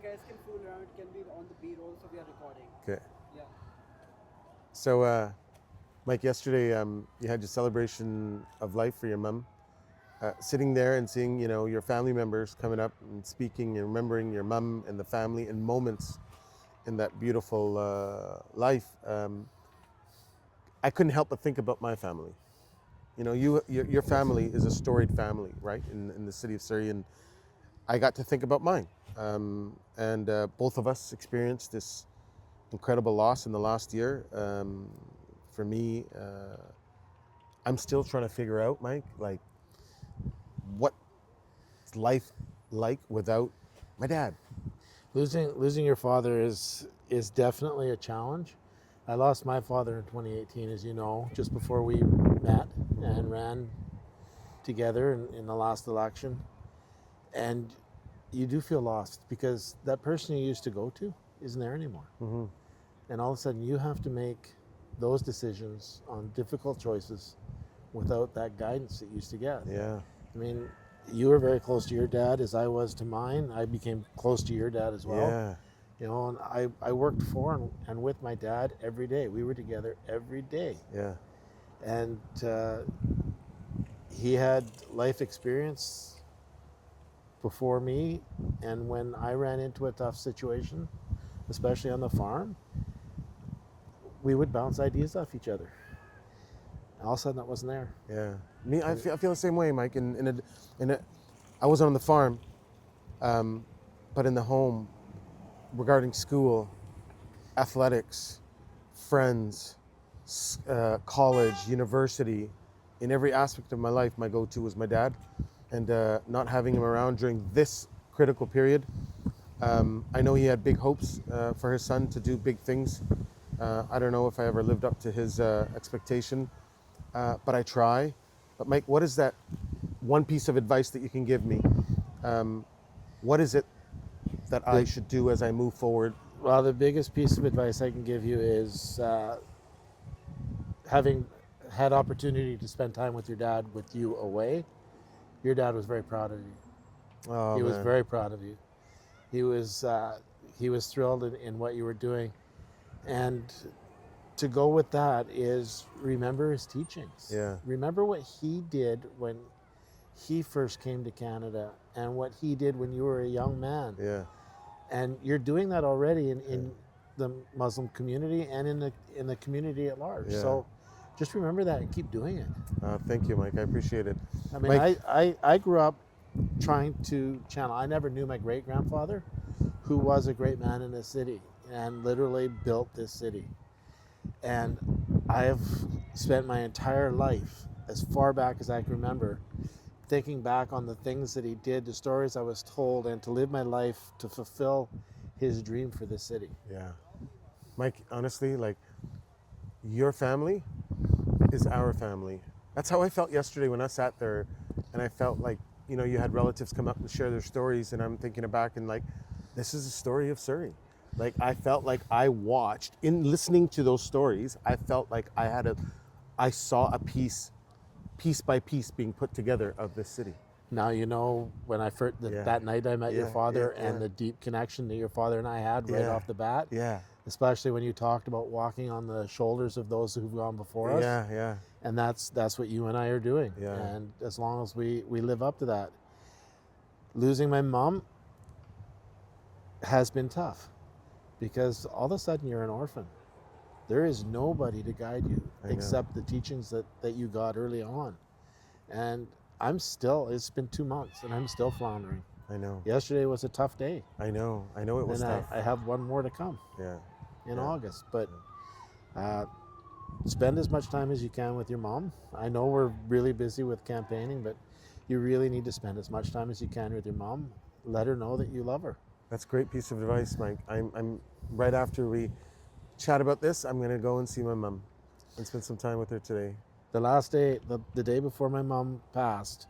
guys can fool around. It can be on the B-roll, so we are recording. Okay. Yeah. So, Mike, yesterday you had your celebration of life for your mom. Sitting there and seeing, your family members coming up and speaking and remembering your mom and the family and moments in that beautiful life. I couldn't help but think about my family. Your family is a storied family, right, in the city of Surrey, and I got to think about mine. And both of us experienced this incredible loss in the last year. For me, I'm still trying to figure out, Mike, like what's life like without my dad. Losing your father is definitely a challenge. I lost my father in 2018, as you know, just before we met and ran together in the last election. And you do feel lost because that person you used to go to isn't there anymore. Mm-hmm. And all of a sudden you have to make those decisions on difficult choices without that guidance that you used to get. Yeah. I mean, you were very close to your dad as I was to mine. I became close to your dad as well. Yeah. And I worked for and with my dad every day. We were together every day. Yeah. And he had life experience before me. And when I ran into a tough situation, especially on the farm, we would bounce ideas off each other. And all of a sudden that wasn't there. Yeah. Me, I feel the same way, Mike. I wasn't on the farm, but in the home, regarding school, athletics, friends, college, university, in every aspect of my life, my go-to was my dad. And not having him around during this critical period, I know he had big hopes for his son to do big things. I don't know if I ever lived up to his expectation, but I try. But Mike, what is that one piece of advice that you can give me? What is it that I should do as I move forward? Well, the biggest piece of advice I can give you is having had opportunity to spend time with your dad with you away, your dad was very proud of you. Oh, He was man. very proud of you. He was thrilled in what you were doing. And to go with that is remember his teachings. Yeah. Remember what he did when he first came to Canada and what he did when you were a young man. Yeah. And you're doing that already in the Muslim community and in the community at large. Yeah. So just remember that and keep doing it. Thank you, Mike. I appreciate it. I mean, Mike, I grew up trying to channel. I never knew my great-grandfather, who was a great man in this city and literally built this city. And I have spent my entire life, as far back as I can remember, thinking back on the things that he did, the stories I was told, and to live my life to fulfill his dream for this city. Yeah. Mike, honestly, like, your family is our family. That's how I felt yesterday when I sat there and I felt like, you had relatives come up and share their stories, and I'm thinking back and like, this is a story of Surrey. Like, I felt like I watched, in listening to those stories, I felt like I saw a piece by piece being put together of this city. Now, when I first, that night I met your father and the deep connection that your father and I had right off the bat. Yeah. Especially when you talked about walking on the shoulders of those who've gone before us. Yeah. And that's what you and I are doing. Yeah. And as long as we live up to that. Losing my mom has been tough because all of a sudden you're an orphan. There is nobody to guide you except the teachings that you got early on. And it's been 2 months and I'm still floundering. I know. Yesterday was a tough day. I know it was and tough. I have one more to come in August. But spend as much time as you can with your mom. I know we're really busy with campaigning, but you really need to spend as much time as you can with your mom. Let her know that you love her. That's a great piece of advice, Mike. I'm right after we chat about this, I'm gonna go and see my mom and spend some time with her today. The last day, the day before my mom passed,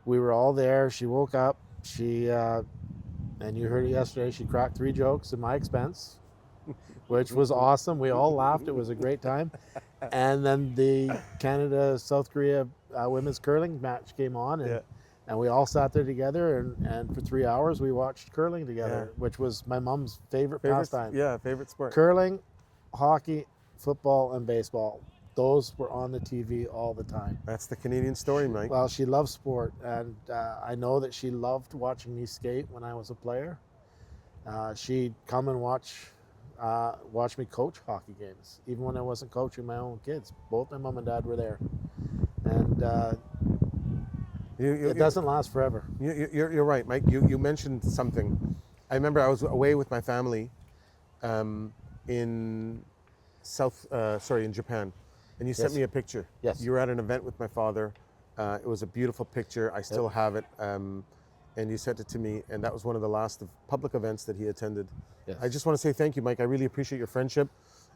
we were all there. She woke up. She, and you heard it yesterday, she cracked 3 jokes at my expense, which was awesome. We all laughed. It was a great time. And then the Canada-South Korea women's curling match came on, and And we all sat there together, and for 3 hours we watched curling together, Yeah. which was my mom's favorite pastime. Yeah, favorite sport. Curling, hockey, football, and baseball. Those were on the TV all the time. That's the Canadian story, Mike. Well, she loved sport, and I know that she loved watching me skate when I was a player. She'd come and watch me coach hockey games, even when I wasn't coaching my own kids. Both my mom and dad were there, and it doesn't last forever. You're right, Mike. You mentioned something. I remember I was away with my family in in Japan, and you sent Yes. me a picture. Yes. You were at an event with my father. It was a beautiful picture. I still have it, and you sent it to me. And that was one of the last of public events that he attended. Yes. I just want to say thank you, Mike. I really appreciate your friendship,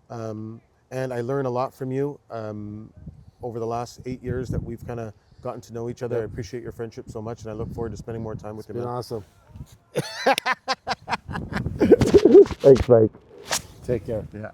and I learned a lot from you over the last 8 years that we've kind of gotten to know each other. Yep. I appreciate your friendship so much, and I look forward to spending more time with you. Been man. awesome. Thanks, Mike. Take care. Yeah.